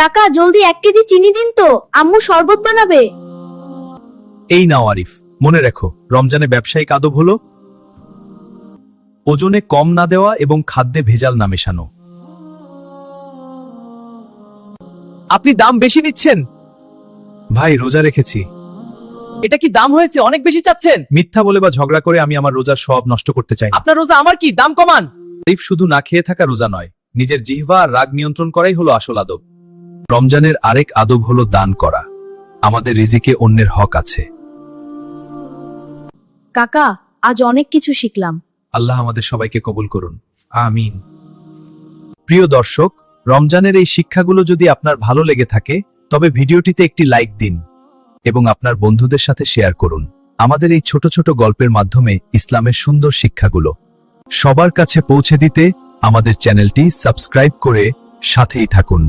কাকা জলদি 1 কেজি চিনি দিন তো, আম্মু শরবত বানাবে। এই নাও আরিফ, মনে রেখো রমজানে ব্যবসায়িক আদব হলো ওজনে কম না দেওয়া এবং খাদ্যে ভেজাল না মেশানো। আপনি দাম বেশি নিচ্ছেন। ভাই রোজা রেখেছি। এটা কি দাম হয়েছে? অনেক বেশি চাচ্ছেন। মিথ্যা বলে বা ঝগড়া করে আমি আমার রোজার সব নষ্ট করতে চাই না। আপনার রোজা আমার কি, দাম কমান। আরিফ, শুধু না খেয়ে থাকা রোজা নয়, নিজের জিহ্বা আর রাগ নিয়ন্ত্রণ করাই হলো আসল আদব। রমজানের আরেক আদব হলো দান করা। আমাদের রিজিকে অন্যের হক আছে। কাকা আজ অনেক কিছু শিখলাম। আল্লাহ আমাদের সবাইকে কবুল করুন, আমিন। প্রিয় দর্শক, রমজানের এই শিক্ষাগুলো যদি আপনার ভালো লেগে থাকে তবে ভিডিওটিতে একটি লাইক দিন এবং আপনার বন্ধুদের সাথে শেয়ার করুন। আমাদের এই ছোট ছোট গল্পের মাধ্যমে ইসলামের সুন্দর শিক্ষাগুলো সবার কাছে পৌঁছে দিতে আমাদের চ্যানেলটি সাবস্ক্রাইব করে সাথেই থাকুন।